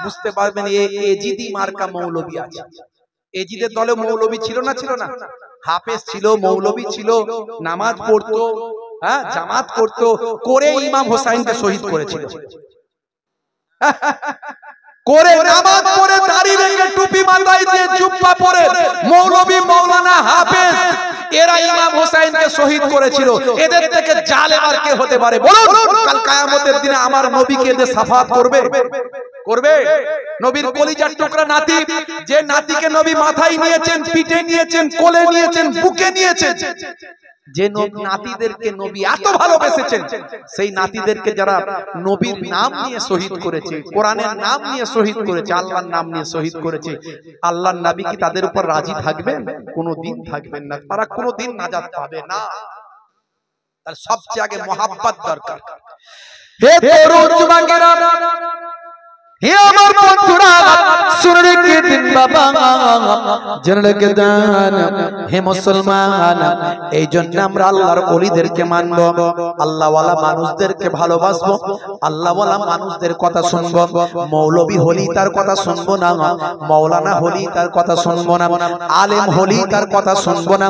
বুঝতে পারবেন এজিদি মার্কা মৌলবী আছে। এজিদের দলে মৌলবী ছিল না? ছিল না? হাফেজ ছিল, মৌলবী ছিল, নামাজ পড়তো, হ্যাঁ, জামাত করতো, করে ইমাম হোসাইনকে শহীদ করেছিল। করে নামাজ পড়ে দাড়ি রেখে টুপি মাথায় দিয়ে জুব্বা পরে মৌলবী মাওলানা হাফেজ এরা ইমাম হোসাইনকে শহীদ করেছিল। এদের থেকে জালেম আর কে হতে পারে বলুন? কাল কিয়ামতের দিনে আমার নবীকে এদের সাফাত করবে? করবে? নবীর কলিজার টুকরা নাতি, যে নাতিকে নবী মাথায় নিয়েছেন, পিঠে নিয়েছেন, কোলে নিয়েছেন, বুকে নিয়েছেন, যে নাতিদেরকে নবী এত ভালোবেসেছেন, সেই নাতিদেরকে যারা নবীর নাম নিয়ে শহীদ করেছে, কোরআনের নাম নিয়ে শহীদ করেছে, আল্লাহর নাম নিয়ে শহীদ করেছে, আল্লাহর নবী কি তাদের উপর রাজি থাকবেন? কোনোদিন থাকবেন না। তারা কোনোদিন নাজাত পাবে না। তার সবচেয়ে আগে মহাব্বত দরকার। হে তরুণ যুবকেরা, হে আমার বন্ধুরা, শুনে রেখে দিন বাবা, জেনে রেখে দেন হে মুসলমান, এই জন্য আমরা আল্লাহর ওলিদেরকে মানব, আল্লাহওয়ালা মানুষদেরকে ভালোবাসবো, আল্লাহওয়ালা মানুষদের কথা শুনবো। মৌলবী হলি তার কথা শুনবো না, মাওলানা হলি তার কথা শুনবো না, আলেম হলি তার কথা শুনবো না।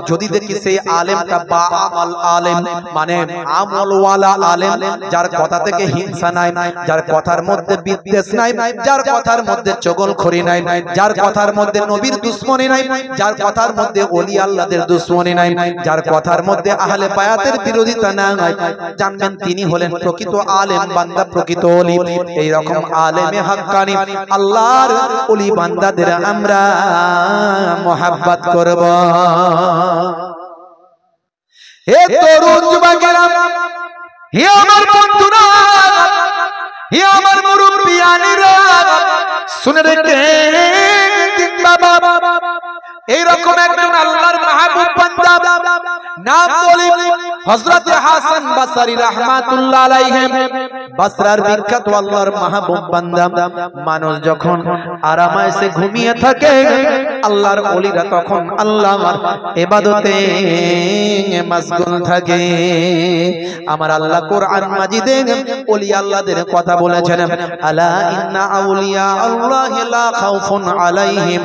যদি দেখি সেই আলেমটা বা আমল আলেম, মানে আমলওয়ালা আলেম, যার কথা থেকে হিংসা নাই, যার কথার মধ্যে বিদ্বেষ নাই, যার কথার মধ্যে চগলখড়ি নাই, যার কথার মধ্যে নবীর দুশমনি নাই, যার কথার মধ্যে ওলি আল্লাহদের দুশমনি নাই, যার কথার মধ্যে আহলে বায়াতের বিরোধিতা নাই, জানবেন তিনি হলেন প্রকৃত আলেম বান্দা, প্রকৃত ওলি। এই রকম আলেমে হাক্কানি আল্লাহর ওলি বান্দাদের আমরা মোহাব্বত করব। হে তরুণ যুবকেরা, হে আমার বন্ধুরা, হে আমার মুরব্বিয়ানেরা, শুনে রেখে দিন বাবা, এইরকম একজন আল্লাহর মাহবুব বান্দা, নাম বলি হযরত হাসান বসরি রাহমাতুল্লাহ আলাইহি, বসরার বিখ্যাত আল্লাহর মাহবুব বান্দা। মানুষ যখন আরামায়েশে ঘুমিয়ে থাকে, আল্লাহর ওলিরা তখন আল্লাহর ইবাদতে মশগুল থাকে। আমার আল্লাহ কোরআন মাজিদে ওলি আল্লাহদের কথা বলেছেন, আলা ইন্না আউলিয়া আল্লাহি লা খাউফুন আলাইহিম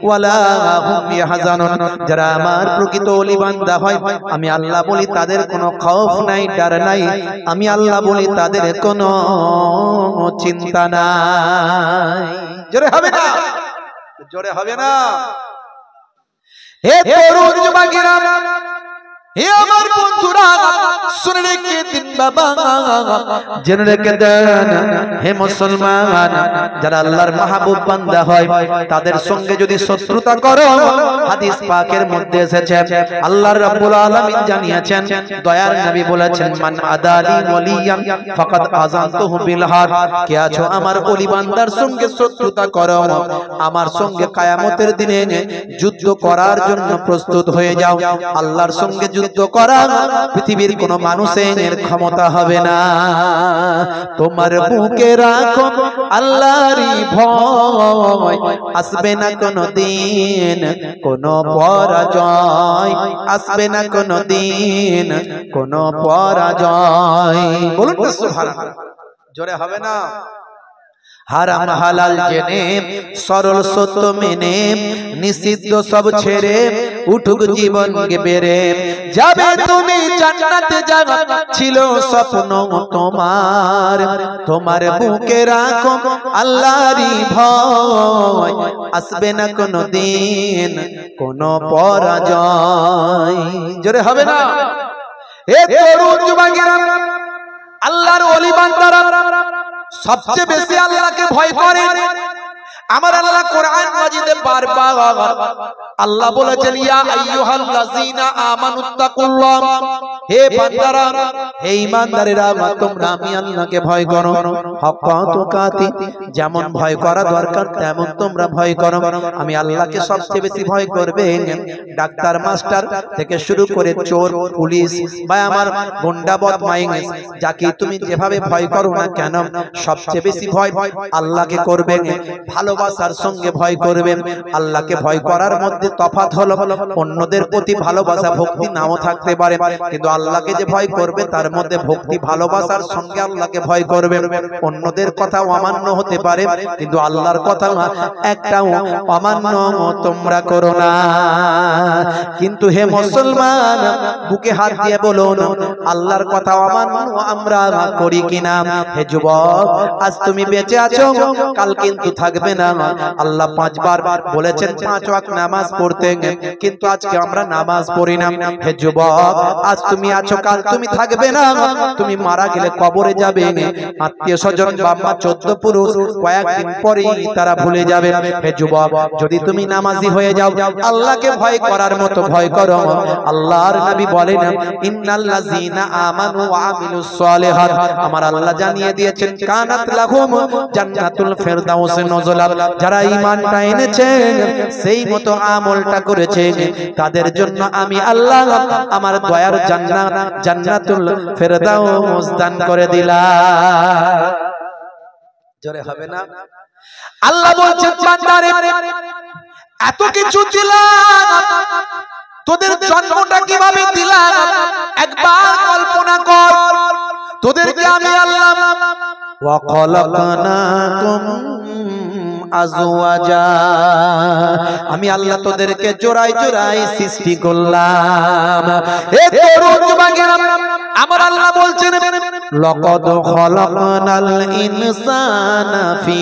ওয়ালা হুম ইয়াহজানুন। যারা আমার প্রকৃত ওলি বান্দা হয়, আমি আল্লাহ বলি তাদের কোনো খৌফ নাই, ডর নাই, আমি আল্লাহ বলি তাদের কোনো চিন্তা নাই। জোরে হবে না? জোরে হবে না? হে তরুণ যুবকেরা, হে আমার বন্ধুরা, শুনে রেখে দিন বাবা, জেনে রেখে দেন হে মুসলমান, যারা আল্লাহর মাহবুব বান্দা হয় তাদের সঙ্গে যদি শত্রুতা করো, হাদিস পাকের মধ্যে এসেছে, আল্লাহ রাব্বুল আলামিন জানিয়েছেন, দয়ার নবী বলেছেন, মান আদালি ওয়ালিয়ান ফাকাদ আযানতুহু বিল হার। কে আছো আমার ওলি বান্দার সঙ্গে শত্রুতা করো, আমার সঙ্গে কিয়ামতের দিনে যুদ্ধ করার জন্য প্রস্তুত হয়ে যাও। আল্লাহর সঙ্গে যুদ্ধ করা পৃথিবীর কোন মানুষের ক্ষমতা হবে না। তোমার বুকে রাখো আল্লাহরই ভয়, আসবে না কোনো দিন কোনো পরাজয়, আসবে না কোনো দিন কোনো পরাজয়। বলুন না সুবহানাল্লাহ। জোরে হবে না? হারাম হালাল জেনে, সরল সত্য মেনে, নিষিদ্ধ সব ছেড়ে উঠুক জীবন বেড়ে যাবে তুমি জান্নাতে যাওয়া ছিল স্বপ্ন তোমার। তোমার বুকে রাখো আল্লাহরই ভয়, আসবে না কোনো দিন কোনো পরাজয়। জোরে হবে না? এ তরুণ যুবকেরা, আল্লাহর ওলি বান্দারা সবচেয়ে বেশি আল্লাহকে ভয় করে। আমার আল্লাহ কোরআন মাজিদে বারবার আল্লাহ বলেছেন, ইয়া আইয়ুহাল্লাযীনা আমানুত্তাকুল্লাহ, হে বান্দারা, হে ঈমানদারেরা, তোমরা আমি আল্লাহকে ভয় করো, হাক্কা তুকাতি, যেমন ভয় করা দরকার তেমন তোমরা ভয় করো। আমি আল্লাহকে সবচেয়ে বেশি ভয় করবে। ডাক্তার মাস্টার থেকে শুরু করে চোর পুলিশ বা আমার গুন্ডা বদমাইশ, যাকে তুমি যেভাবে ভয় করো না কেন, সবচেয়ে বেশি ভয় আল্লাহকে করবে। ভালোবাসার সঙ্গে ভয় করবে। আল্লাহকে ভয় করার মধ্যে তফাৎ হলো অন্যদের প্রতি ভালোবাসা ভক্তি নাও থাকতে পারে, কিন্তু আল্লাহকে যে ভয় করবে তার মধ্যে ভক্তি ভালোবাসার সঙ্গে আল্লাহকে ভয় করবে। অন্যদের কথা অমান্য হতে পারে, কিন্তু আল্লাহর কথা একটাও অমান্য তোমরা করো না। কিন্তু হে মুসলমান, বুকে হাত দিয়ে বলুন, আল্লাহর কথা অমান্য আমরা করি কিনা? হে যুবক, আজ তুমি বেঁচে আছো, কাল কিন্তু থাকবে না। আল্লাহ 5 বার বলেছেন 5 ওয়াক্ত নামাজ পড়তে, কিন্তু আজকে আমরা নামাজ পড়ি না। হে যুবক, আজ তুমি আছো, কাল তুমি থাকবে না। তুমি মারা গেলে কবরে যাবে, আত্মীয় স্বজন বাবা 14 পুরুষ কয়েকদিন পরেই তারা ভুলে যাবে। হে যুবক, যদি তুমি নামাজি হয়ে যাও, আল্লাহকে ভয় করার মতো ভয় করো। আল্লাহর নবী বলেন, ইন্নাল্লাযীনা আমানু ওয়া আমিলুস সালিহাত, আমার আল্লাহ জানিয়ে দিয়েছেন, কানাত লাহুম জান্নাতুল ফিরদাউস নুজুলা, যারা ঈমানটা এনেছে সেই মতো আমলটা করেছে, তাদের জন্য আমি আল্লাহ আমার দয়ার জান্নাত জান্নাতুল ফিরদাউস দান করে দিলাম। জোরে হবে না? আল্লাহ বলছেন, বান্দারে এত কিছু দিলাম, তোদের জন্মটা কিভাবে দিলাম একবার কল্পনা কর। তোদেরকে আমি আল্লাহ ওয়া খালাকনাকুম আজওয়াজা, আমি আল্লাহ তোদেরকে জোড়ায় জোড়ায় সৃষ্টি করলাম। এ তরুণ যুবকেরা, আমার আল্লাহ বলছেন, লাকাদ খালাকনাল ইনসানা ফি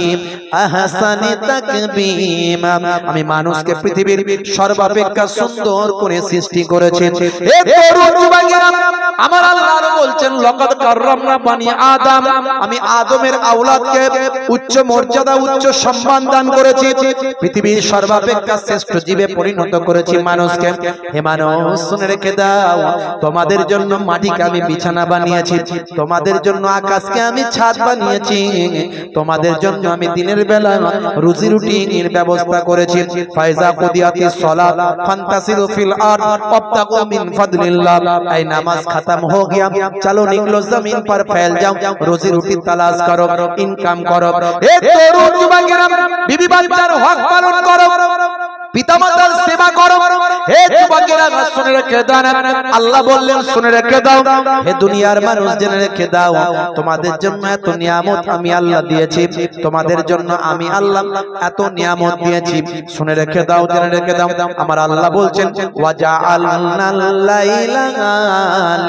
আহসানি তাকবীম, আমি মানুষকে পৃথিবীর সর্বাপেক্ষা সুন্দর করে সৃষ্টি করেছি। এ তরুণ যুবকেরা, আমার আল্লাহ বলছেন, লাকাদ কাররামনা বানি আদম, আমি আদমের আওলাদকে উচ্চ মর্যাদা উচ্চ সম্মান দান করেছি, পৃথিবীর সর্বাপেক্ষা শ্রেষ্ঠ জীবে পরিণত করেছি মানুষকে। হে মানুষ, শুনে রেখে দাও, তোমাদের জন্য মাটিকে আমি বিছানা বানিয়েছি, তোমাদের জন্য আকাশকে আমি ছাদ বানিয়েছি, তোমাদের জন্য আমি দিনের বেলা রুজি রুটির ব্যবস্থা করেছি। ফাইজা কুদিয়াতিস সালাত ফান্তাসিরু ফিল আরদ ওয়াবতাগু মিন ফাদলিল্লাহ, এই নামাজ खत्म हो गया, चलो निकलो जमीन पर फैल जाओ, रोजी रोटी तलाश करो, इनकम करो। ए तरुण যুবকেরা, বিবি বাচ্চার হক পালন করো, পিতামাতার সেবা করো। হে যুবকেরা, শুনে রেখে দাও, আল্লাহ বললেন শুনে রেখে দাও, হে দুনিয়ার মানুষ জেনে রেখে দাও, তোমাদের জন্য এত নিয়ামত আমি আল্লাহ দিয়েছি, তোমাদের জন্য আমি আল্লাহ এত নিয়ামত দিয়েছি, শুনে রেখে দাও, জেনে রেখে দাও। আমার আল্লাহ বলছেন, ওয়া জাআলনাল লাইলা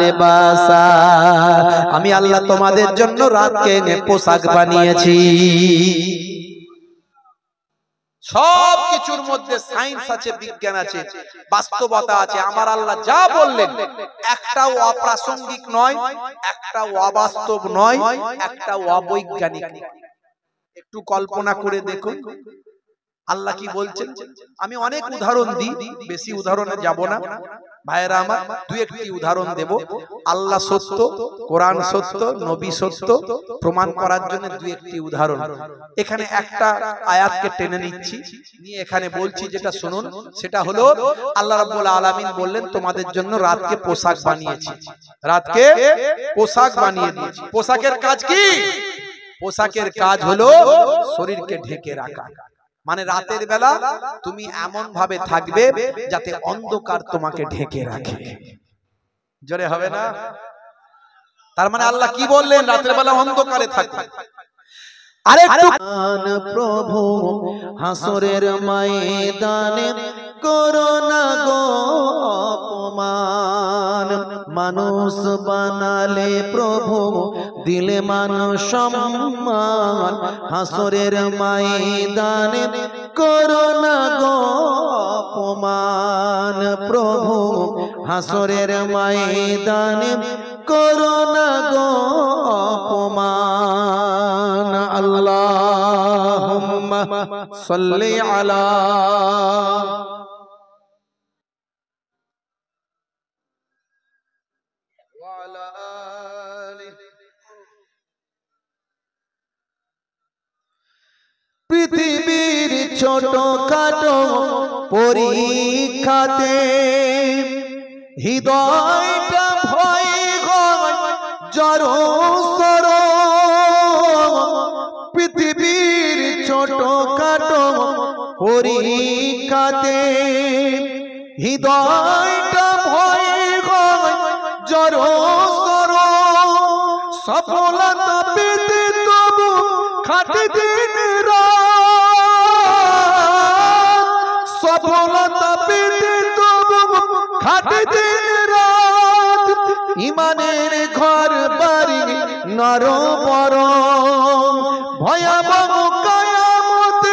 লিবাসা, আমি আল্লাহ তোমাদের জন্য রাতকে পোশাক বানিয়েছি। সব কিছুর মধ্যে সায়েন্স আছে, বিজ্ঞান আছে, বাস্তবতা আছে। আমার আল্লাহ যা বললেন একটাও অপ্রাসঙ্গিক নয়, একটাও অবাস্তব নয়, একটাও অবৈজ্ঞানিক নয়। একটু কল্পনা করে দেখুন আল্লাহ কি বলছেন। আমি অনেক উদাহরণ দিই, বেশি উদাহরণে যাব না ভাইরা আমার, দুই একটি উদাহরণ দেব। আল্লাহ সত্য, কোরআন সত্য, নবী সত্য প্রমাণ করার জন্য দুই একটি উদাহরণ। এখানে একটা আয়াতকে টেনে নিচ্ছি, নিয়ে এখানে বলছি, যেটা শুনুন। সেটা হলো, আল্লাহ রাব্বুল আলামিন বললেন, তোমাদের জন্য রাতকে পোশাক বানিয়েছি, রাতকে পোশাক বানিয়ে দিয়েছি। পোশাকের কাজ কি? পোশাকের কাজ হলো শরীরকে ঢেকে রাখা। মানে রাতের বেলা তুমি এমন ভাবে থাকবে যাতে অন্ধকার তোমাকে ঢেকে রাখে। জোরে হবে না? তার মানে আল্লাহ কি বললেন? রাতের বেলা অন্ধকারে থাকবে। আরে প্রভু হাসরের ময়দানে করোনা গো অপমান, মানুষ বানালে প্রভু দিলে মানুষ সম্মান, হাসরের ময়দানে করোনা গো অপমান, প্রভু হাসরের ময়দানে করোনা গো অপমান। আল্লাহুম্মা সাল্লি আলা পৃথিবীর ছোট খাটো পরীক্ষাতে হৃদয়টা ভয় হয় জড়সড়, পৃথিবীর ছোট খাটো পরীক্ষাতে হৃদয়টা ভয় হয় জড়সড়, সফলতা পেতে তবু খাটে দিন রাত, সফলতা পেতে তবু খাটে দিন রাত। ইমানের ঘর বাড়ি নরবরম, ভয়াবহ কিয়ামত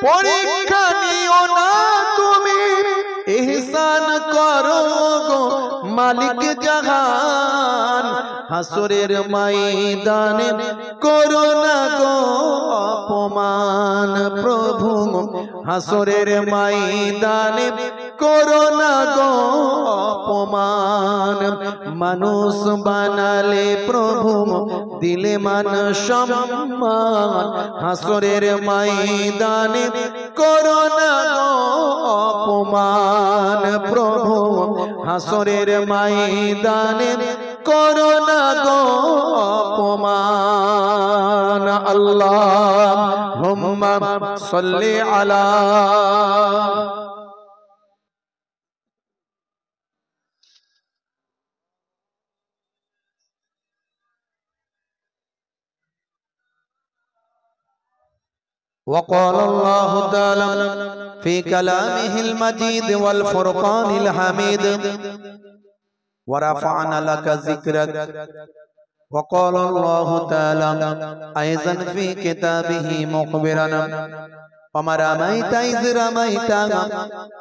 পরীক্ষা নিও না তুমি, ইহসান করো গো মালিক জাহান। হাসরের ময়দানে করো না গো অপমান প্রভু, হাসরের ময়দানে করো না গো অপমান। মানুষ বানালে প্রভু দিলে মান সম্মান, হাসরের ময়দানে করো না গো অপমান প্রভু, হাসরের ময়দানে করো না গো অপমান। আল্লাহুম্মা সাল্লি আলা وقال الله تعالى في كلامه المجيد والفرقان الحميد ورفعنا لك ذكرك. وقال الله تعالى أيضا في كتابه مخبرا وما رميت إذ رميت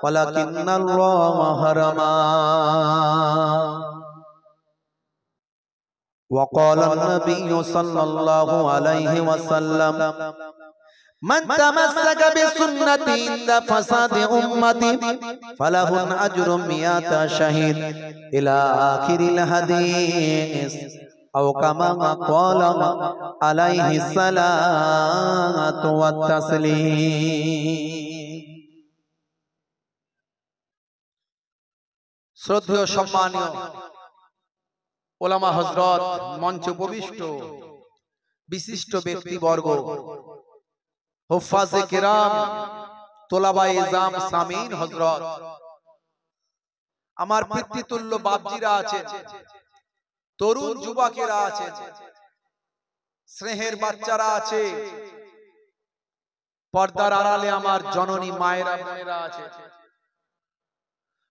ولكن الله رمى. وقال النبي صلى الله عليه وسلم من تمسك بسنتي عند فساد أمتي فله أجر 100 شهيد إلى آخر الحديث أو كما قال عليه الصلاة والتسليم. শ্রদ্ধেয় সম্মানীয় ওলামা হযরত, মঞ্চ উপবিষ্ট বিশিষ্ট ব্যক্তিবর্গ, হুফাজে কিরাম, তোলাবায়ে ইজাম, সামিন হযরত, আমার পিতৃতুল্য বাপজিরা আছেন, তরুণ যুবকেরা আছেন, স্নেহের বাচ্চারা আছে, পর্দার আড়ালে আমার জননী মায়েরা বোনেরা আছে।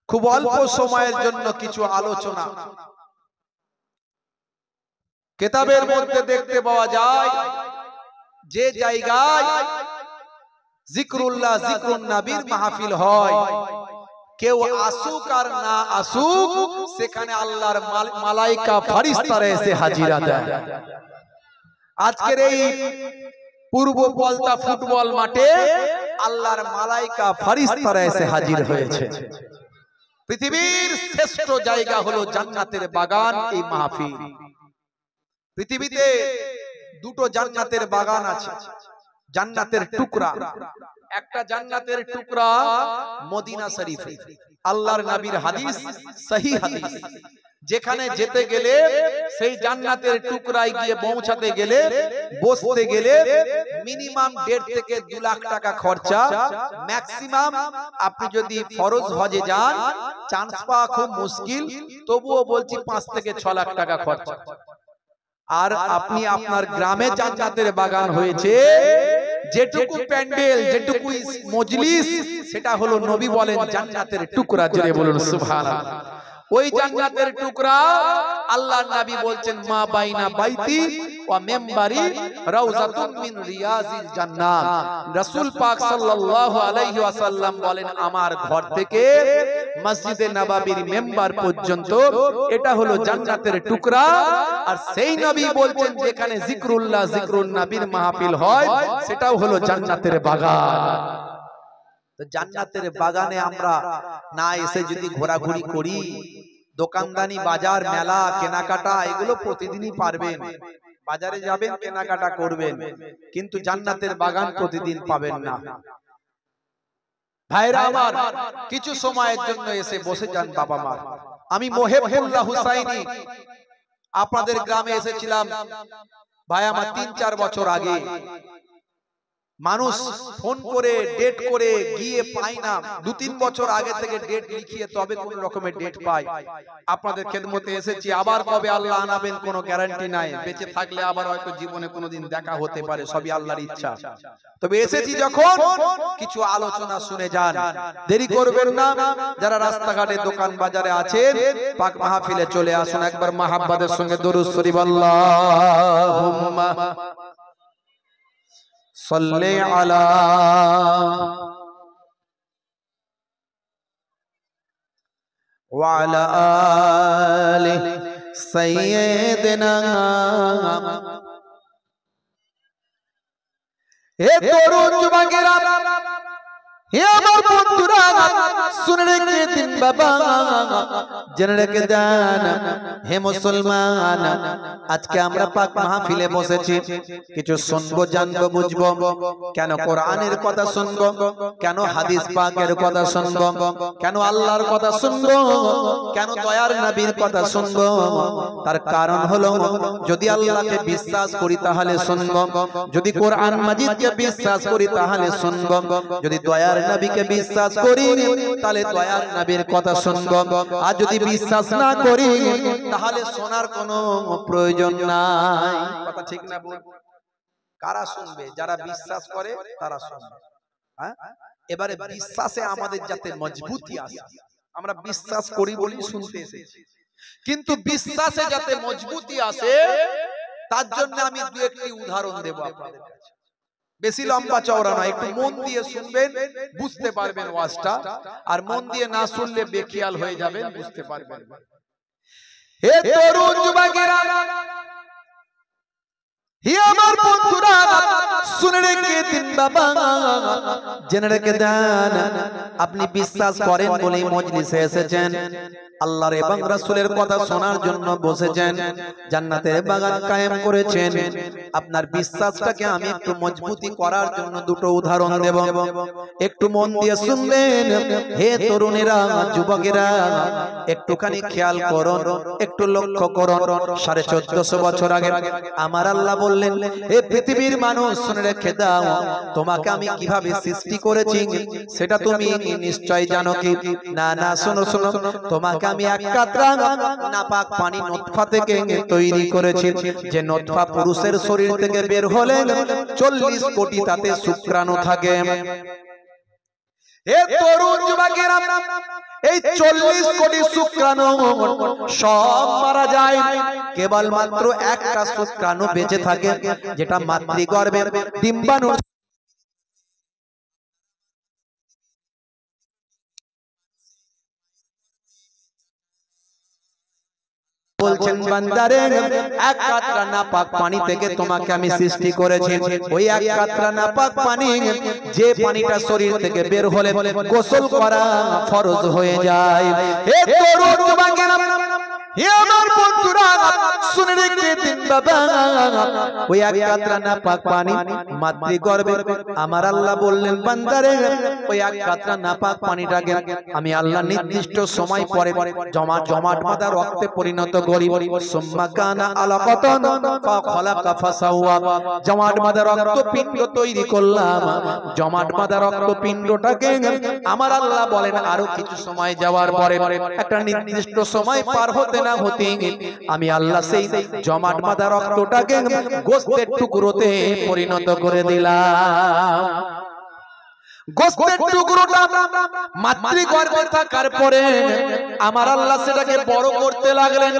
খুব অল্প সময়ের জন্য কিছু আলোচনা। কিতাবের মধ্যে দেখতে পাওয়া যায় যে জায়গায় জিকরুল্লাহ, জিকরুন নবীর মাহফিল হয়, কেউ আসুক আর না আসুক, সেখানে আল্লাহর মালাইকা ফেরেশতারা এসে হাজিরা দেয়। আজকের এই পূর্ব পলতা ফুটবল মাঠে আল্লাহর মালাইকা ফেরেশতারা এসে হাজির হয়েছে। পৃথিবীর শ্রেষ্ঠ জায়গা হলো জান্নাতের বাগান, এই মাহফিল। পৃথিবীতে দুটো জান্নাতের বাগান আছে, জান্নাতের টুকরা। একটা জান্নাতের টুকরা মদিনা শরীফে, আল্লাহর নবীর হাদিস, সহিহ হাদিস, যেখানে যেতে গেলে সেই জান্নাতের টুকরায় গিয়ে পৌঁছাতে গেলে, বসতে গেলে মিনিমাম 1.5 থেকে 2 লাখ টাকা খরচা, ম্যাক্সিমাম আপনি যদি ফরজ হজে যান চান্স পাওয়া খুব মুশকিল, তবুও বলছি 5 থেকে 6 লাখ টাকা খরচা। আর আপনি আপনার গ্রামে জান্নাতের বাগান হয়েছে, যেটুকু প্যান্ডেল, যেটুকু মজলিস, সেটা হলো নবী বলেন জান্নাতের টুকরা। জোরে বলুন সুবহানাল্লাহ। ওই জান্নাতের টুকরা আল্লাহর নবী বলছেন মা বাইনা বাইতি ওয়া মিম্বারি রাউযাতুম মিন রিয়াজিল জান্নাহ। রাসূল পাক সাল্লাল্লাহু আলাইহি ওয়াসাল্লাম বলেন আমার ঘর থেকে মসজিদে নববীর মিম্বার পর্যন্ত এটা হলো জান্নাতের টুকরা। আর সেই নবী বলছেন যেখানে জিকরুল্লাহ, জিকরুন নবীর মাহফিল হয়, সেটাও হলো জান্নাতের বাগান। তো জান্নাতের বাগানে আমরা না এসে যদি ঘোরাঘুরি করি, দোকানদানি, বাজার, মেলা, কেনাকাটা, এগুলো প্রতিদিনই পারবেন। বাজারে যাবেন, কেনাকাটা করবেন, কিন্তু জান্নাতের বাগান প্রতিদিন পাবেন না। ভাইরা আমার, কিছু সময়ের জন্য এসে বসে যান বাবা মা। আমি মোহেবুল্লাহ হুসাইনি আপনাদের গ্রামে এসেছিলাম ভাই আমার 3-4 বছর আগে। মানুষ ফোন করে ডেট করে গিয়ে পায় না, 2-3 বছর আগে থেকে ডেট লিখিয়ে তবে কোন রকমের ডেট পায়। আপনাদের খেদমতে এসেছি, আবার কবে আল্লাহ আনাবেন কোনো গ্যারান্টি নাই, বেঁচে থাকলে আবার হয়তো জীবনে কোনোদিন দেখা হতে পারে, সবই আল্লাহর ইচ্ছা। তবে এসেছি যখন কিছু আলোচনা শুনে যান, দেরি করবেন না। যারা রাস্তাঘাটে দোকান বাজারে আছেন পাক মাহফিলে চলে আসুন, একবার মাহাব্বতের সঙ্গে দরুদ শরীফ আল্লাহুম্মা সাল্লি আলা ওয়া আলা আলি সাইয়্যিদিনা। হে তরুণ যুবকেরা, হে আমার বন্ধুরা, শুনে রেখে দিন বাবা, জেনে রেখে দেন হে মুসলমান, আজকে আমরা পাক মাহফিলে বসেছি, কিছু শুনবো, জানবো, বুঝবো। কেন কোরআনের কথা শুনবো, কেন হাদিস পাকের কথা শুনবো, কেন আল্লাহর কথা শুনবো, কেন দয়ার নবীর কথা শুনবো? তার কারণ হলো, যদি আল্লাহকে বিশ্বাস করি তাহলে শুনবো, যদি কোরআন মাজিদকে বিশ্বাস করি তাহলে শুনবো, যদি দয়ার নবীকে বিশ্বাস করি তাহলে দয়ার নবীর কথা শুনবো। আর যদি বিশ্বাস না করি তাহলে শোনার কোনো প্রয়োজন নাই। কথা ঠিক না? কারা শুনবে? যারা বিশ্বাস করে তারা শুনবে। হ্যাঁ, এবারে বিশ্বাসে আমাদের যাতে মজবুতি আসে, আমরা বিশ্বাস করি বলি শুনতে এসেছি, কিন্তু বিশ্বাসে যাতে মজবুতি আসে তার জন্য আমি দু একটি উদাহরণ দেব আপনাদের কাছে। বেশি লম্বা চওড়া নয়, একটু মন দিয়ে শুনবেন, বুঝতে পারবেন ওয়াজটা। আর মন দিয়ে না শুনলে বেখিয়াল হয়ে যাবেন, বুঝতে পারবেন। হে তরুণ যুবকেরা, হে আমার বন্ধুরা, শুনে রেখে দিন বাবা, জেনে রেখে দেন, আপনি বিশ্বাস করেন বলেই মজলিসে এসেছেন, আল্লাহর এবং রাসূলের কথা শোনার জন্য বসেছেন, জান্নাতের বাগান কায়েম করেছেন। আপনার বিশ্বাসটাকে আমি একটু মজবুতি করার জন্য দুটো উদাহরণ দেব, একটু মন দিয়ে শুনবেন। হে তরুণেরা, যুবকেরা, একটুখানি খেয়াল করুন, একটু লক্ষ্য করুন। 1450 বছর আগে আমার আল্লাহ বললেন, হে পৃথিবীর মানুষ, শুনে রেখে দাও, তোমাকে আমি কিভাবে সৃষ্টি করেছি সেটা তুমি নিশ্চয় জানো কি? না না, শোনো শোনো, তোমাকে আমি এক কাতরা নাপাক পানি নতফা থেকে তৈরি করেছি, যে নতফা পুরুষের শরীর থেকে বের হলে 40 কোটি তাতে শুক্রাণু থাকে। হে তরুণ যুবকেরা, এই 40 কোটি শুক্রাণু সব মারা যায়, কেবলমাত্র একটা শুক্রাণু বেঁচে থাকে, যেটা মাতৃগর্ভে ডিম্বাণু। বলছেন, বান্দারে, এক কাতরা নাপাক পানি থেকে তোমাকে আমি সৃষ্টি করেছি। ওই এক কাতরা নাপাক পানি, যে পানিটা শরীর থেকে বের হলে গোসল করা ফরজ হয়ে যায়। হে তরুণ যুবকেরা, হে আমার বন্ধুরা, শুনে রেখে দিন বাবা, ওই এক কাতরা নাপাক পানি মাতৃগর্ভে আমার আল্লাহ বললেন, বান্দারে, ওই এক কাতরা নাপাক পানিটাকে আমি আল্লাহ নির্দিষ্ট সময় পরে জমাট বাঁধা রক্তে পরিণত করি। সুম্মা কানা আলাকাতান ফাখালাকা ফাসাওয়া, জমাট বাঁধা রক্তপিণ্ড তৈরি করলাম। জমাট বাঁধা রক্তপিণ্ডটাকে আমার আল্লাহ বলেন, আরো কিছু সময় যাওয়ার পরে, একটা নির্দিষ্ট সময় পার হতে না হতে, আমি আল্লাহ সেই জমাট বাঁধা রক্তটাকে গোশতের টুকরোতে পরিণত করে দিলাম। গোশতের টুকরোটা মাতৃগর্ভে থাকার পরে আমার আল্লাহ সেটাকে বড় করতে লাগলেন।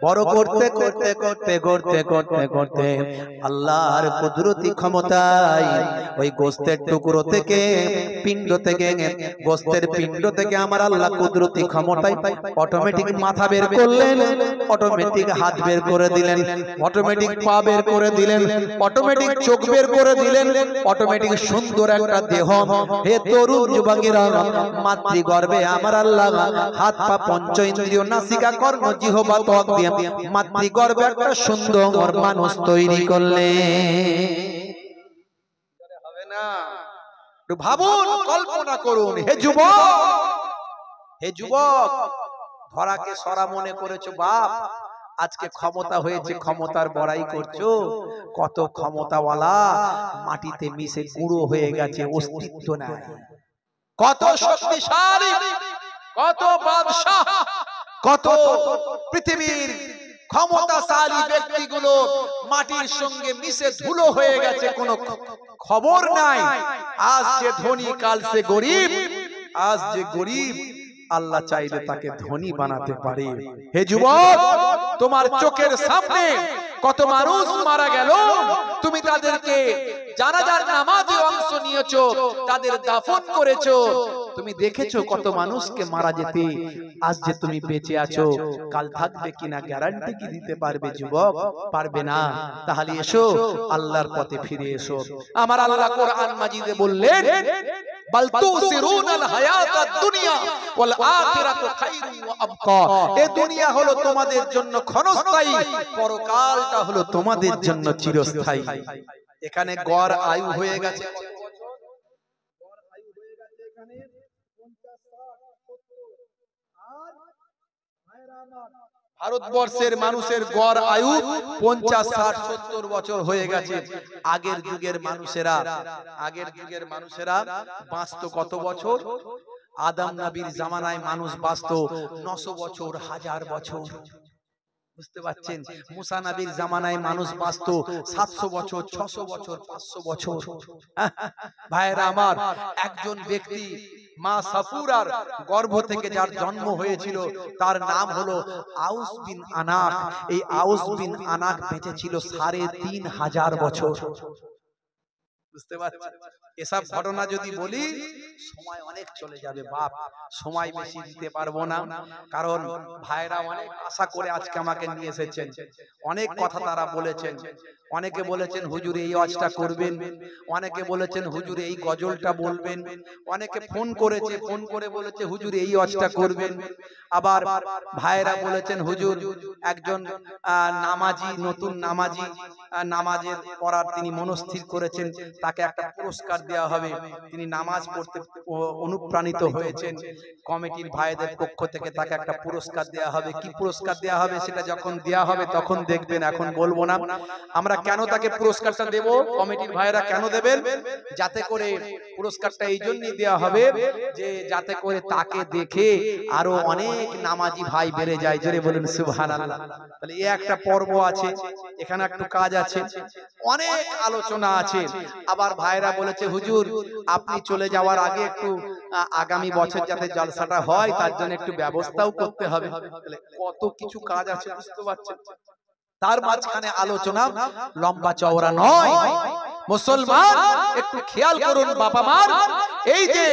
বড় করতে করতে করতে করতে করতে করতে আল্লাহর কুদরতি ক্ষমতায় ওই গোশতের টুকরো থেকে, পিণ্ড থেকে, গোশতের পিণ্ড থেকে আমার আল্লাহ কুদরতি ক্ষমতায় অটোমেটিক মাথা বের করলেন, অটোমেটিক হাত বের করে দিলেন, অটোমেটিক পা বের করে দিলেন, অটোমেটিক চোখ বের করে দিলেন, অটোমেটিক সুন্দর একটা দেহ। হে তরুণ যুবকেরা, মাতৃগর্ভে আমার আল্লাহ হাত পা পঞ্চ ইন্দ্রিয় নাসিকা কর্ণ জিহ্বা ত্বক দিয়ে মাতৃগর্ভে একটা সুন্দর মানুষ তৈরি করলেন। হবে না? ভাবুন, কল্পনা করুন। হে যুবক, হে যুবক, ধরাকে সরা মনে করেছো বাপ, আজকে ক্ষমতা হয়েছে, ক্ষমতার বড়াই করছো। কত ক্ষমতাওয়ালা মাটিতে মিশে গুঁড়ো হয়ে গেছে, অস্তিত্ব নাই। কত শক্তিশালী, কত বাদশাহ, কত পৃথিবীর ক্ষমতাশালী ব্যক্তিগুলো মাটির সঙ্গে মিশে ধুলো হয়ে গেছে, কোনো খবর নাই। আজ যে ধনী কাল সে গরিব, আজ যে গরিব আল্লাহ চাইলে তাকে ধনী বানাতে পারে। হে যুবক, তোমার চোখের সামনে কত মানুষ মারা গেল, তুমি তাদেরকে জানাজার নামাজে অংশ নিয়েছো, তাদের দাফন করেছো, তুমি দেখেছো কত মানুষকে মারা যেতে। আজ যে তুমি বেঁচে আছো, কাল থাকবে কিনা গ্যারান্টি কি দিতে পারবে যুবক? পারবে না। তাহলে এসো আল্লাহর পথে ফিরে এসো। আমার আল্লাহ কোরআন মাজিদে বললেন, বাল তুসিরুনাল হায়াতাদ দুনিয়া ওয়াল আখিরাতু খায়রুন ওয়া আবকা। এই দুনিয়া হলো তোমাদের জন্য ক্ষণস্থায়ী, পরকালটা হলো তোমাদের জন্য চিরস্থায়ী। এখানে গড় আয়ু হয়ে গেছে কত বছর? গড় আয়ু হয়ে গেছে এখানে 50, 60, 70। আর ভাইরা আমার, ভারতবর্ষের মানুষের গড় আয়ু 50, 60, 70 বছর হয়ে গেছে। আগের যুগের মানুষেরা বাঁচত কত বছর? আদম নবীর জামানায় মানুষ বাঁচত 900 বছর, 1000 বছর। বুঝতে পারছেন? মুসা নবীর জামানায় মানুষ বাঁচত 700 বছর, 600 বছর, 500 বছর। ভাইরা আমার, একজন ব্যক্তি মা সাফুরার গর্ভ থেকে যার জন্ম হয়েছিল তার নাম হলো আউস বিন আনাক। এই আউস বিন আনাক বেঁচে ছিল 3500 বছর। বুঝতে পারছেন? এসব ঘটনা যদি বলি সময় অনেক চলে যাবে বাপ, সময় বেশি দিতে পারবো না। কারণ ভাইরা অনেক আশা করে আজকে আমাকে নিয়ে এসেছেন, অনেক কথা তারা বলেছেন। অনেকে বলেছেন হুজুর এই ওয়াজটা করবেন, অনেকে বলেছেন হুজুর এই গজলটা বলবেন, অনেকে ফোন করেছে, ফোন করে বলেছে হুজুর এই ওয়াজটা করবেন। আবার ভাইরা বলেছেন হুজুর একজন নামাজি, নতুন নামাজি, নামাজের পড়ার তিনি মনস্থির করেছেন, তাকে একটা পুরস্কার দেওয়া হবে। তিনি নামাজ পড়তে অনুপ্রাণিত হয়েছেন, কমিটির ভাইদের পক্ষ থেকে তাকে একটা পুরস্কার দেওয়া হবে। কি পুরস্কার দেওয়া হবে সেটা যখন দেওয়া হবে তখন দেখবেন, এখন বলবো না। আমরা কেন তাকে পুরস্কারটা দেব, কমিটির ভাইরা কেন দেবেন? যাতে করে পুরস্কারটা এই জন্যই দেওয়া হবে যে যাতে করে তাকে দেখে আরো অনেক নামাজি ভাই বেড়ে যায়। জোরে বলুন সুবহানাল্লাহ। তাহলে এই একটা পর্ব আছে, এখানে একটু কাজ আছে, অনেক আলোচনা আছে। আবার ভাইরা বলেছে হুজুর আপনি চলে যাওয়ার আগে একটু আগামী বছর যাতে জলসাটা হয় তার জন্য একটু ব্যবস্থাও করতে হবে। তাহলে কত কিছু কাজ আছে, বুঝতে পারছেন? তার মাঝখানে আলোচনা লম্বা চওড়া নয়। মুসলমান একটু খেয়াল করুন বাবা মার, এই যে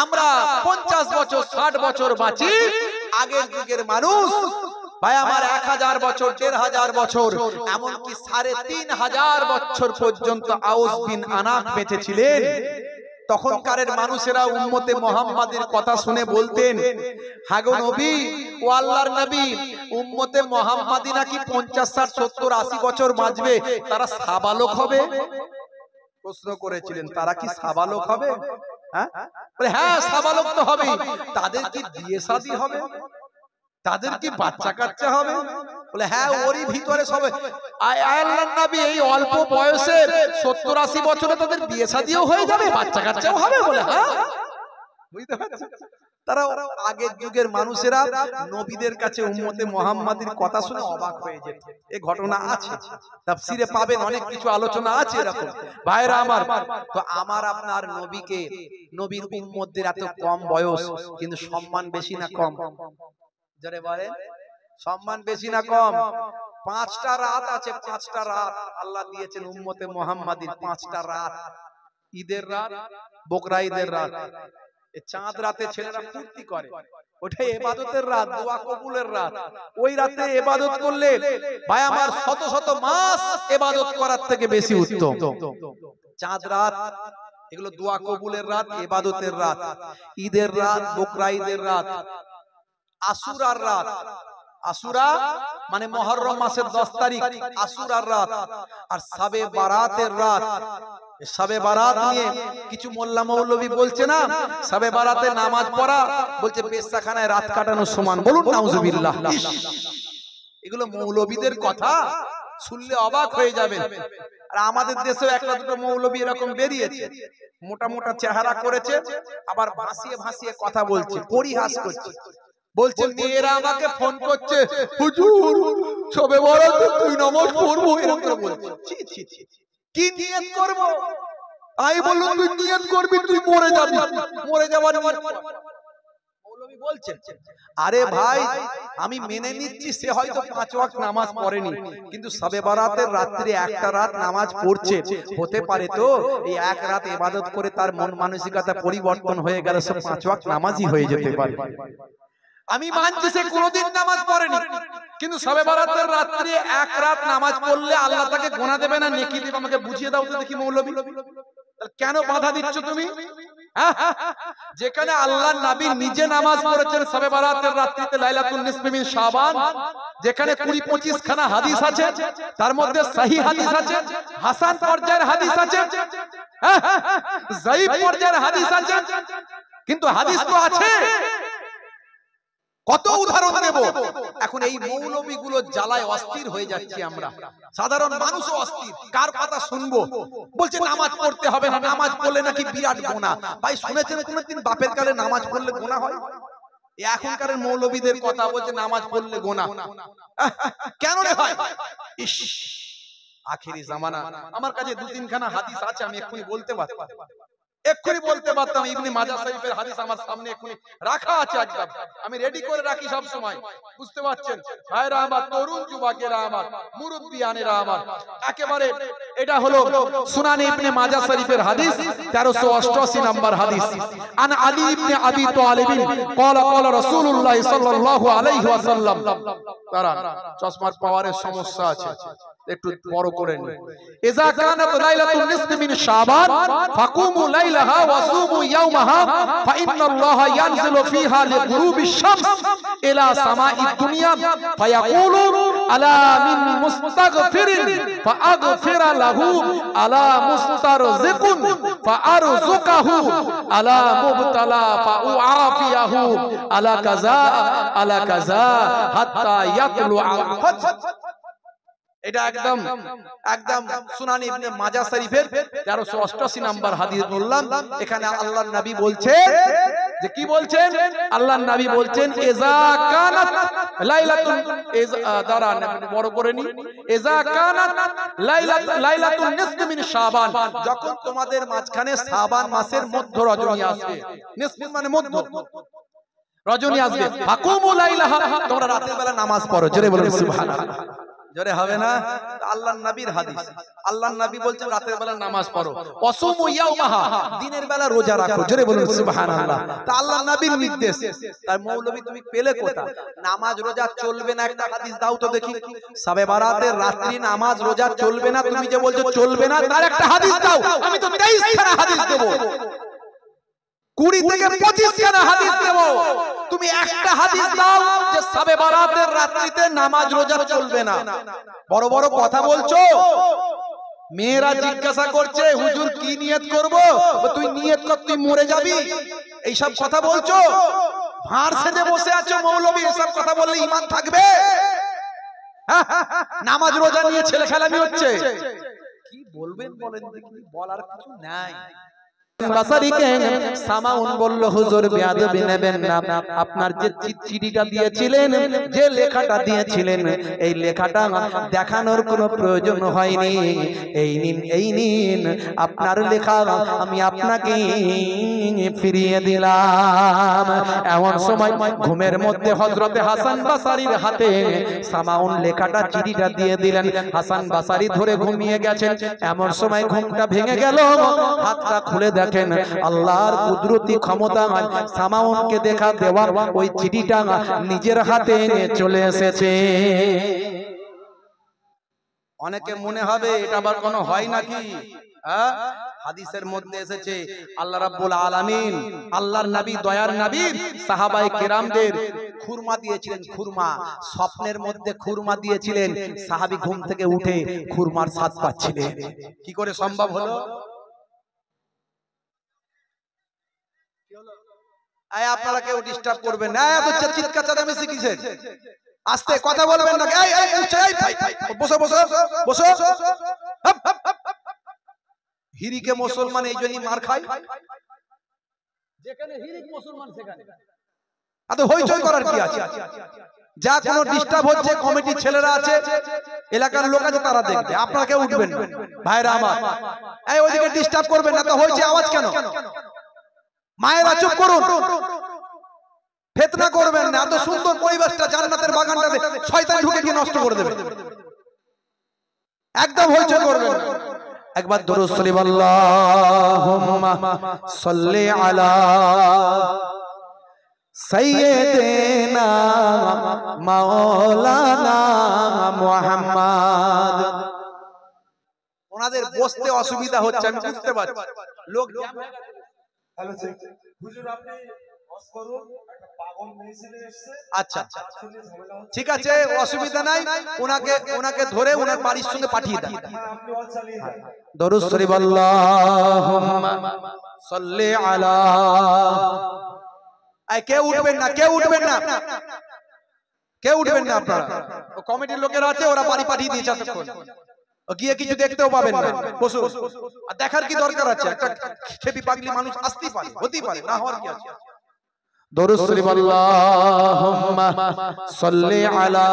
আমরা 50 বছর 60 বছর বাঁচি, আগের যুগের মানুষ ভাই আমার 1000 বছর, 1500 বছর, এমনকি 3500 বছর পর্যন্ত আউস বিন আনাক বেঁচে ছিলেন। তখনকারের মানুষেরা উম্মতে মুহাম্মাদের কথা শুনে বলতেন, হাগো নবী ও আল্লাহর নবী, উম্মতে মুহাম্মাদি নাকি 50, 60, 70, 80 বছর বাঁচবে, তারা সাবালক হবে। প্রশ্ন করেছিলেন তারা কি সাবালক হবে? হ্যাঁ সাবালক তো হবে। তাদের কি বিয়ে শাদী হবে? তাদের কি বাচ্চা কাচ্চা হবে? বলে হ্যাঁ ওরই ভিতরে সবে আল্লাহর নবী এই অল্প বয়সে 70, 80 বছরে তাদের বিয়ে শাদীও হয়ে যাবে, বাচ্চা কাচ্চাও হবে। বলে হ্যাঁ। বুঝতে পারছেন? তারা আগের যুগের মানুষেরা নবীদের কাছে উম্মতে মুহাম্মাদির কথা শুনে অবাক হয়ে যেত। এই ঘটনা আছে, তাফসিরে পাবেন, অনেক কিছু আলোচনা আছে এরকম। ভাইরা আমার, তো আমার আপনার নবীকে, নবীর উম্মতদের এত কম বয়স কিন্তু সম্মান বেশি না কম? যারা বলেন সম্মান বেশি না কম? 5টা রাত আছে, 5টা রাত আল্লাহ দিয়েছেন উম্মতে মুহাম্মাদির। 5টা রাত, ঈদের রাত, বকরা ঈদের রাত। চাঁদ রাতে ছেলেরা ফুর্তি করে, ওটাই ইবাদতের রাত, দোয়া কবুলের রাত। ওই রাতে ইবাদত করলে ভাই আমার শত শত মাস ইবাদত করার থেকে বেশি উত্তম। চাঁদ রাত এগুলো দোয়া কবুলের রাত, ইবাদতের রাত। ঈদের রাত, বকরা ঈদের রাত, আশুরার রাত। আশুরা মানে মুহররম মাসের 10 তারিখ আশুরার রাত, আর শবে বারাতের রাত। শবে বারাত নিয়ে কিছু মোল্লা মৌলবী বলছে না, শবে বারাতে নামাজ পড়া বলছে পেশাখানায় রাত কাটানোর সমান। বলুন নাউজুবিল্লাহ। এগুলো মৌলবীদের কথা, শুনলে অবাক হয়ে যাবেন। আর আমাদের দেশেও একটা দুটো মৌলবী এরকম বেরিয়েছে, মোটা মোটা চেহারা করেছে, আবার ভাসিয়ে ভাসিয়ে কথা বলছে, পরিহাস করছে। বলছে মেয়েরা আমাকে ফোন করছে, হুজুর সবে বরাতে তুই নামাজ পড়বো, এরকম করে বলছে। ছি ছি ছি, কি নিয়ত করব? আমি বললাম তুই নিয়ত করবি, তুই মরে যাবি, মরে যাবার মৌলবী বলছে। আরে ভাই, আমি মেনে নিচ্ছি সে হয়তো 5 ওয়াক্ত নামাজ পড়েনি, কিন্তু শবে বরাতের রাত্রে একটা রাত নামাজ পড়ছে, হতে পারে তো এই এক রাত ইবাদত করে তার মন মানসিকতা পরিবর্তন হয়ে গেল, সে 5 ওয়াক্ত নামাজই হয়ে যেতে পারে। আমি মানছি সে কোনোদিন নামাজ পড়েনি, কিন্তু শবে বরাতের রাত্রে এক রাত নামাজ পড়লে আল্লাহ তাকে গোনা দেবে না নেকি দেবে? আমাকে বুঝিয়ে দাও তো দেখি মৌলবী, কেন বাধা দিচ্ছ তুমি? যেখানে আল্লাহর নবী নিজে নামাজ পড়েছেন শবে বরাতের রাত্রিতে লাইলাতুন নিসফি মিন শাবান, যেখানে 20-25 খানা হাদিস আছে, তার মধ্যে সহিহ হাদিস আছে, হাসান পর্যায়ের হাদিস আছে, যায়ীফ পর্যায়ের হাদিস আছে, কিন্তু হাদিস তো আছে। কত উদাহরণ দেব? এখন এই মৌলবীগুলো জ্বালায় অস্থির হয়ে যাচ্ছি আমরা, সাধারণ মানুষও অস্থির, কার কথা শুনবো? বলছে নামাজ পড়তে হবে না, নামাজ পড়লে নাকি বিরাট গুনাহ। ভাই শুনেছেন কোনদিন বাপের কালে নামাজ পড়লে গুনাহ হয়? এখনকার মৌলবীদের কথা বলছে নামাজ পড়লে গুনাহ, কেন রে ভাই? ইস, আখিরি জামানা। আমার কাছে 2-3 খানা হাদিস আছে, আমি এক্ষুনি বলতে পারতাম, ইবনে মাজাহ শরীফের হাদিস আমার সামনে এক্ষুনি রাখা আছে, একদম আমি রেডি করে রাখি সব সময়, বুঝতে পারছেন ভাইরা আমার, তরুণ যুবকেরা আমার, মুরব্বিয়ানেরা আমার, একেবারে এটা হলো সুনান ইবনে মাজাহ শরীফের হাদিস 1388 নম্বর হাদিস। আন আলী ইবনে আবি তালিব قال قال رسول الله صلى الله عليه وسلم। তারা চশমার পাওয়ারের সমস্যা আছে, একটু বড় করে নি। ইজা কানাত লাইলাতুন নিসফি মিন শাবান ফাকুমু লাইলাহা ওয়া সুমু ইয়াওমাহা ফাইন্নাল্লাহা ইয়ানজিলু ফিহা লিগুরুবিশ শামস ইলা সামাঈদ দুনিয়া ফায়াকুলু আলা মিন মুস্তাগফিরিন ফাআগফিরা লাহু আলা মুস্তারজিকুন ফাআরযুকাহু আলা মুবতালা ফাউআফিয়াহু আলা কাযা আলা কাযা হাত্তা ইয়াতলু আল ফাজর। এটা একদম সুনান ইবনে মাজাহ শরীফের 1388 নাম্বার হাদিস বললাম। এখানে আল্লাহর নবী বলছেন যে কি বলছেন? আল্লাহর নবী বলছেন ইজা কানাত লাইলাতুন দাঁড়ান বড় করে নি, ইজা কানাত লাইলাতুন নিসফি মিন শাবান, যখন তোমাদের মাঝখানে শাবান মাসের মধ্য রজনী আসবে, নিসফি মানে মধ্য রজনী আসবে, ফাকুমু লাইলাহা, তোমরা রাতের বেলা নামাজ পড়ো। জোরে বলুন সুবহানাল্লাহ। জোরে হবে না? আল্লাহর নবীর হাদিস, আল্লাহর নবী বলছেন রাতের বেলা নামাজ পড়ো, ওয়াসুমু ইয়াওমাহা, দিনের বেলা রোজা রাখো। জোরে বলুন সুবহানাল্লাহ। তা আল্লাহর নবীর নির্দেশ, তার মৌলবী তুমি পেলে কোথা? নামাজ রোজা চলবে না একটা হাদিস দাও তো দেখি। শবে বরাতের রাত্রি নামাজ রোজা চলবে না, তুমি যে বলছো চলবে না, তার একটা হাদিস দাও। আমি তো 23 খানা হাদিস দেব, 20 থেকে 25 খানা হাদিস দেব, তুমি একটা হাদিস দাও যে শবে বরাতের রাত্রিতে নামাজ রোজা চলবে না। বড় বড় কথা বলছো। মেয়েরা জিজ্ঞাসা করছে হুজুর কি নিয়ত করব? তুই নিয়ত কর, তুই মরে যাবি, এইসব কথা বলছো। ভাঁড় সেজে বসে আছো মৌলবী, এসব কথা বললে ঈমান থাকবে? নামাজ রোজা নিয়ে ছেলে খেলামি হচ্ছে, কি বলবেন বলেন দেখি? বলার কিছু নাই। বাসারিকে সামাউন বলল হুজুর বেয়াদবি নেবেন না, আপনার যে চিঠিটা দিয়েছিলেন, যে লেখাটা দিয়েছিলেন, এই লেখাটা দেখানোর কোনো প্রয়োজন হয়নি। এই নিন আপনার লেখা, আমি আপনাকে ফিরিয়ে দিলাম। এমন সময় ঘুমের মধ্যে হযরতে হাসান বাসারীর হাতে সামাউন লেখাটা চিঠিটা দিয়ে দিলেন। হাসান বাসারী ধরে ঘুমিয়ে গেছেন, এমন সময় ঘুমটা ভেঙে গেল, হাতটা খুলে দেখেন আল্লাহর কুদরতি ক্ষমতা সামাউনকে দেখা দেওয়া ওই চিঠিটা নিজের হাতে চলে এসেছে। অনেকে মনে হবে এটা আবার কোনো হয় নাকি? হাদিসের মধ্যে এসেছে আল্লাহ রাব্বুল আলামিন, আল্লাহর নবী, দয়ার নবী সাহাবায়ে কেরামদের খুরমা দিয়েছিলেন। খুরমা, স্বপ্নের মধ্যে খুরমা দিয়েছিলেন। সাহাবী ঘুম থেকে উঠে খুরমার স্বাদ পাচ্ছিলেন। কি করে সম্ভব হলো? আপনারা কেউ ডিস্টার্ব করবেন না, এত চিৎকার চেঁচামেচি কিসের? আস্তে কথা বলবেন না। এই এই এই ভাই বসো বসো বসো। হিরিকে মুসলমান এই জন্যই মার খায়, যেখানে হিরিক মুসলমান সেখানে এত হইচই করার কি আছে? যা কোনো ডিস্টার্ব হচ্ছে কমিটির ছেলেরা আছে, এলাকার লোক আছে, তারা দেখবে। আপনারা কেউ উঠবেন না ভাইরা আমার। এই ওইদিকে ডিস্টার্ব করবেন না। তো হইছে আওয়াজ কেন? মায়েরা চুপ করুন, ফিতনা করবেন না। এত সুন্দর পরিবেশটা, জান্নাতের বাগানটাতে শয়তান ঢুকে গিয়ে নষ্ট করে দেবে। একদম হইচই করবেন না। একবার দরুদ শরীফ আল্লাহুম্মা সাল্লি আলা সাইয়্যিদিনা মাওলানা মুহাম্মদ। ওনাদের বসতে অসুবিধা হচ্ছে, আমি বুঝতে পারছি। লোক হুজুর আপনি ওয়াজ করুন, একটা পাগল মেয়ে ছেলে এসেছে। আচ্ছা ঠিক আছে, অসুবিধা নাই। ওনাকে ধরে ওনার বাড়ির সঙ্গে পাঠিয়ে দেন। আপনি ওয়াজ চালিয়ে যান। দরুদ শরীফ আল্লাহুম্মা সাল্লি আলা। কেউ উঠবেন না, কেউ উঠবেন না, কেউ উঠবেন না। আপনারা কমিটির লোকেরা আছে, ওরা বাড়ি পাঠিয়ে দিয়েছে। এতক্ষণ গিয়ে কিছু দেখতেও পাবেন না। বসো। আর দেখার কি দরকার আছে? একটা খেপি পাগলি মানুষ আসতেই পারে, হতেই পারে, না হওয়ার কি আছে? দরুদ শরীফ আল্লাহুম্মা সাল্লি আলা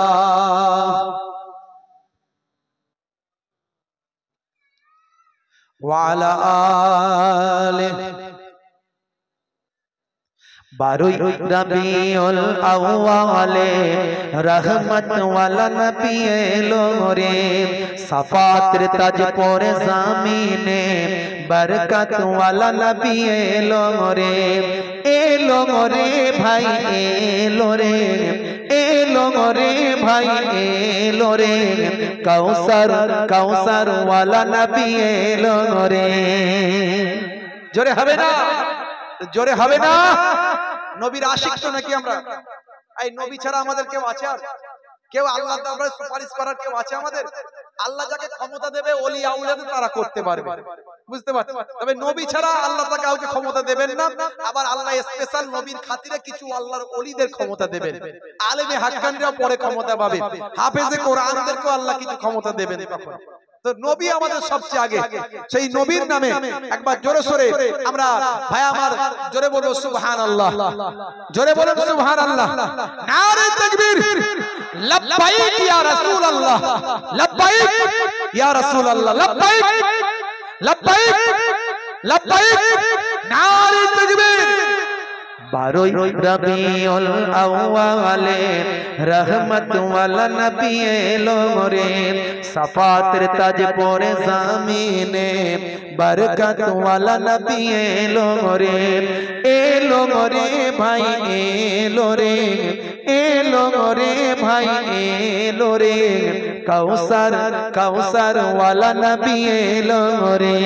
ওয়া আলা আলিহি। 12 রবিউল আউয়ালে রহমত ওয়ালা নবী এলো রে, সাফাতের তাজ পরে জামিনে বরকত ওয়ালা নবী এলো রে। এলো রে ভাই এলো রে, এলো রে ভাই এলো রে, কাউসার কাউসার ওয়ালা নবী এলো রে। জোরে হবে না? জোরে হবে না? নবীর আশিক তো নাকি আমরা? এই নবী ছাড়া আমাদের কেউ আছে? আর কেউ আল্লাহ দরবারে সুপারিশ করার কেউ আছে আমাদের? আল্লাহ যাকে ক্ষমতা দেবে ওলি আউলিয়াদের তারা করতে পারবে, বুঝতে পারছেন? তবে নবী ছাড়া আল্লাহ তাকে কাউকে ক্ষমতা দেবেন না। আবার আল্লাহ স্পেশাল নবীর খাতিরে কিছু আল্লাহর ওলিদের ক্ষমতা দেবেন। আলেমে হাক্কানিরা পরে ক্ষমতা পাবে, হাফেজে কোরআনদেরকেও আল্লাহ কিছু ক্ষমতা দেবেন তখন। তো নবী আমাদের সবচেয়ে আগে। সেই নবীর নামে একবার জোরে সোরে আমরা ভাই আমার জোরে বলো সুবহানাল্লাহ, জোরে বলো সুবহানাল্লাহ। নারে তাকবীর, লব্বাইক ইয়া রাসূলুল্লাহ, লব্বাইক ইয়া রাসূলুল্লাহ, লব্বাইক লব্বাইক লব্বাইক। নারে তাকবীর। 12 রবিউল আউয়ালে রহমত ওয়ালা নবী এলো রে, সাফাতের তাজ পরে জামিনে বরকত ওয়ালা নবী এলো রে। এলো রে ভাই এলো রে, এলো রে ভাই এলো রে, কাউসার কাউসার ওয়ালা নবী এলো রে।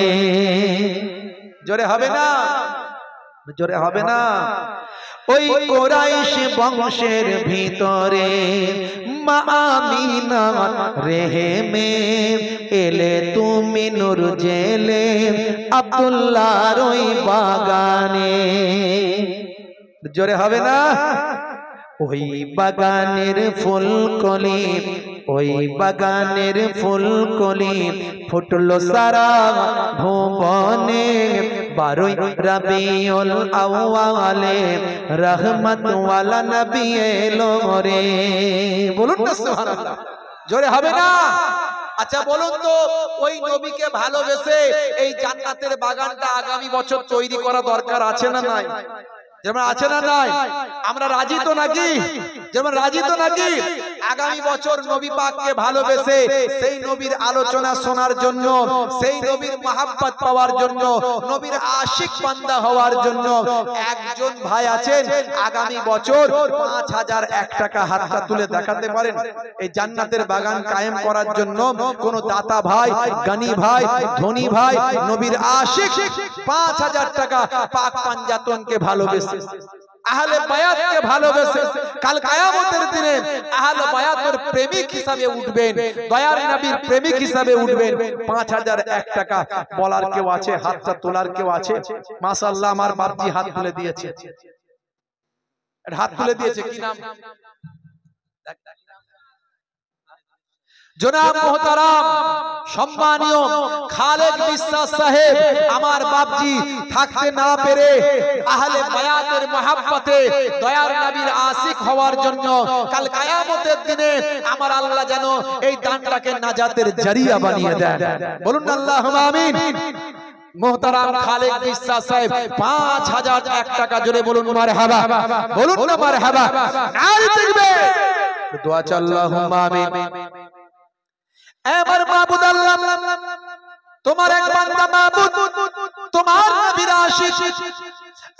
জোরে হবে না? জোরে হবে না? ওই কুরাইশ বংশের ভিতরে মা আমিনা রেহেমে এলে তুমি নূর জেলে আব্দুল্লাহর ওই বাগানে। জোরে হবে না? ওই বাগানের ফুলকলি, ওই বাগানের ফুলকলি ফুটলো সারা ভুবনে। 12 রবিউল আউয়ালে রহমত ওয়ালা নবী এলো রে। বলুন না সুবহানাল্লাহ। জোরে হবে না? আচ্ছা বলুন তো, ওই নবীকে ভালোবেসে এই জান্নাতের বাগানটা আগামী বছর তৈরি করা দরকার আছে না নাই? যেমন আছে না নাই? আমরা রাজি তো নাকি? যেমন রাজি তো নাকি? আগামী বছর নবী পাককে ভালোবেসে সেই নবীর আলোচনা শোনার জন্য, সেই নবীর মহব্বত পাওয়ার জন্য, নবীর আশিক বান্দা হওয়ার জন্য একজন ভাই আছেন, আগামী বছর 5001 টাকা হাতটা তুলে দেখাতে পারেন এই জান্নাতের বাগান কায়েম করার জন্য? কোন দাতা ভাই, গানি ভাই, ধনী ভাই, নবীর আশিক 5000 টাকা পাক পাঞ্জাতনকে ভালোবেসে, আহলে বায়াতকে ভালোবেসে কাল কিয়ামতের দিনে আহলে বায়াতের প্রেমিক হিসাবে উঠবেন, দয়ার নবীর প্রেমিক হিসাবে উঠবেন। 5001 টাকা বলার কেউ আছে? হাতটা তোলার কেউ আছে? মাশাআল্লাহ, আমার বাপজি হাত তুলে দিয়েছে, হাত তুলে দিয়েছে। কি নাম? জনাব মোহতারাম সম্মানীয় খালেক বিশ্বাস সাহেব আমার বাপজি থাকতে না পেরে আহলে বায়াতের মহব্বতে দয়ার নবীর আশিক হওয়ার জন্য কাল কিয়ামতের দিনে আমার আল্লাহ যেন এই দানটাকে নাজাতের জরিয়া বানিয়ে দেন। বলুন আল্লাহুম্মা আমিন। মোহতারাম খালেক বিশ্বাস সাহেব 5001 টাকা জোরে বলুন মারহাবা, বলুন না মারহাবা, নারে তাকবীর, দোয়া চাই আল্লাহুম্মা আমিন। আমার মাবুদ আল্লাহ, তোমার এক বান্দা মাবুদ, তোমার নবীর আশিক,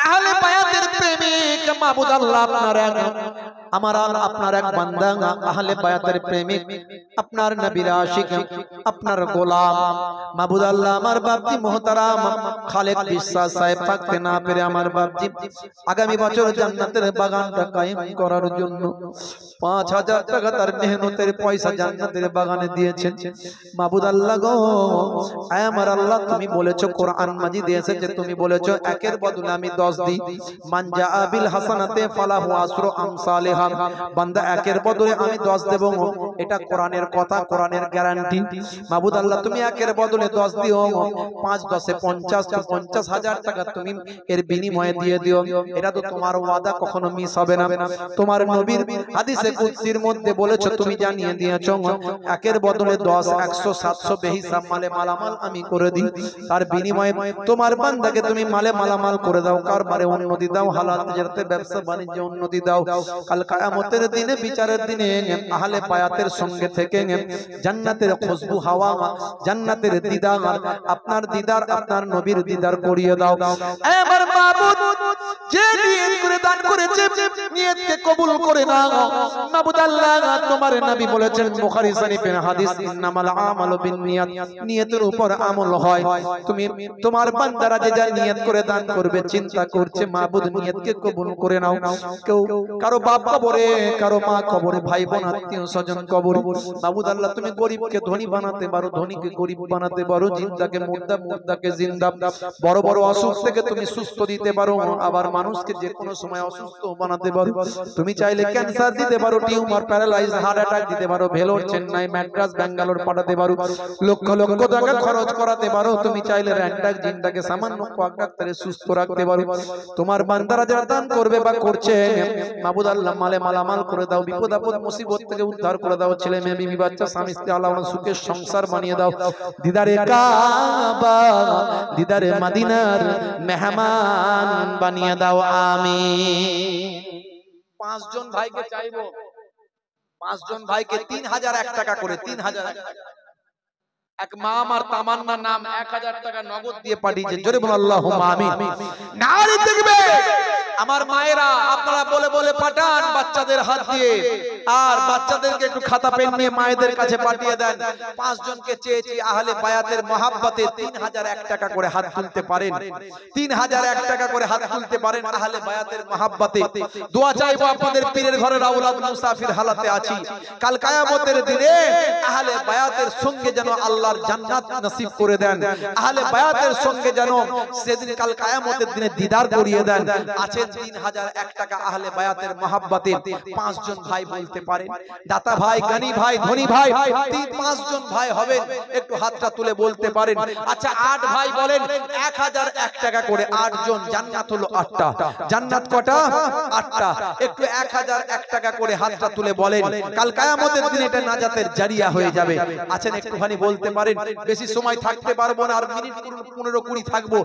আহলে বায়াতের প্রেমিক মাবুদ আল্লাহ, আপনার এক বান্দা আহলে বায়াতের প্রেমিক, আপনার নবীর আশিক, আপনার গোলাম মাবুদ আল্লাহ, আমার বাপজি মোহতারাম খালেক বিশ্বাস সাহেব থাকতে না পেরে আমার বাপজি আগামী বছর জান্নাতের বাগানটা কায়েম করার জন্য 5000 টাকা তার মেহনতের পয়সা জান্নাতের বাগানে দিয়েছেন। মাবুদ আল্লাহ গো, আমার আল্লাহ তুমি বলেছো কোরআন মাজিদে এসেছে, তুমি বলেছো একের বদলে আমি 10 দিই, মান জাআ বিল হাসানাতে ফালাহু আসরু আমসালিহা, বান্দা একের বদলে আমি 10 দেব, এটা কোরআনের কথা, কোরআনের গ্যারান্টি। মাবুদ আল্লাহ তুমি একের বদলে 10 দিও, 5 10 50 তো 50,000 টাকা তুমি এর বিনিময়ে দিয়ে দিও, এটা তো তোমার ওয়াদা কখনো মিস হবে না। তোমার নবীর হাদিসে কুদসির মধ্যে বলেছো, তুমি জানিয়ে দিয়েছো একের বদলে 10 100 700 বেহিসাব মালে মালামাল আমি করে দিই, তার বিনিময়ে তোমার বান্দাকে তুমি মালে মালামাল করে দাও, কারবারে উন্নতি দাও, হালাল তিজারতে ব্যবসা বাণিজ্যে উন্নতি দাও। কাল কিয়ামতের দিনে বিচারের দিনে আহলে বায়াতের সঙ্গে থেকে জান্নাতের খুশবু হাওয়া, জান্নাতের দিদার, আপনার দিদার, আপনার নবীর দিদার করিয়ে দাও। আমার মাবুদ যে নিয়ত করে দান করেছে নিয়তকে কবুল করে নাও। মাবুদ আল্লাহ তোমার নবী বলেছেন বুখারী শরীফের হাদিস, ইন্নামাল আমালু বিন্নিয়াত, নিয়তের উপর আমল হয়। তুমি তোমার বান্দারা যে যা নিয়ত করে দান করবে চিন্তা করছে, মাবুদ নিয়তকে কবুল করে নাও। কেউ কারো বাপ কবরে, কারো মা কবরে, ভাই বোন আত্মীয় স্বজন কবরে, মাবুদ আল্লাহ তুমি গরিবকে ধনী বানাতে পারো, ধনীকে গরিব বানাতে পারো, জিন্দাকে মুর্দা, মুর্দাকে জিন্দা, বড় বড় অসুখ থেকে তুমি সুস্থ দিতে পারো, আবার মানুষকে যে কোনো সময় অসুস্থ বানাতে পারো। তুমি চাইলে ক্যান্সার দিতে পারো, টিউমার, প্যারালাইজ, হার্ট অ্যাটাক দিতে পারো, ভেলোর, চেন্নাই, ম্যাড্রাস, ব্যাঙ্গালোর পাঠাতে পারো, লক্ষ লক্ষ টাকা খরচ করাতে পারো। তুমি চাইলে র্যান্ডাক জিনটাকে সামান্য কোয়াক ডাক্তারে সুস্থ রাখতে পারো। তোমার বান্দারা যারা দান করবে বা করছে মাবুদ আল্লাহ মালে মালামাল করে দাও, বিপদ আপদ মুসিবত থেকে উদ্ধার করে দাও, ছেলে মেয়ে বিবি বাচ্চা স্বামী স্ত্রী আল্লাহ সুখের সংসার বানিয়ে দাও। দিদারে কাবা, দিদারে মদিনার মেহমান বানিয়ে দাও, আমিন। 5 জন ভাইকে চাইবো, 5 জন ভাইকে 3001 টাকা করে, 3001 টাকা। এক মা আমার তামান্না নাম 1000 টাকা নগদ দিয়ে পাঠিয়েছে, জোরে বল আল্লাহুম্মা আমিন। নারে তাকবীর। আমার মায়েরা আপনারা বলে বলে পাঠান বাচ্চাদের হাত দিয়ে, আর বাচ্চাদেরকে একটু খাতা পেন নিয়ে মায়েদের কাছে পাঠিয়ে দেন। 5 জনকে চেয়েছি আহলে বায়াতের মহব্বতে 3001 টাকা করে হাত তুলতে পারেন, 3001 টাকা করে হাত তুলতে পারেন আহলে বায়াতের মহব্বতে। দোয়া চাইবো আপনাদের পীরের ঘরের আওলাদ মুসাফির হালাতে আছি, কাল কিয়ামতের দিনে আহলে বায়াতের সঙ্গে যেন আল্লাহর জান্নাত নসিব করে দেন, আহলে বায়াতের সঙ্গে যেন সেদিন কাল কিয়ামতের দিনে দিদার করিয়ে দেন। আছে 3001 টাকা আহলে বায়াতের মহব্বতে 5 জন ভাই বলতে পারেন, দাতা ভাই, গানি ভাই, ধনী ভাই, 5 জন ভাই হবেন, একটু হাতটা তুলে বলতে পারেন। আচ্ছা 8 ভাই বলেন 1001 টাকা করে, 8 জন, জান্নাত হলো 8টা, জান্নাত কটা? 8টা। একটু 1001 টাকা করে হাতটা তুলে বলেন, কাল কিয়ামতের দিনে এটা নাজাতের জারিয়া হয়ে যাবে। আছেন একটুখানি বলতে পারেন, বেশি সময় থাকতে পারবো না, আর মিনিট 15 20 থাকবো।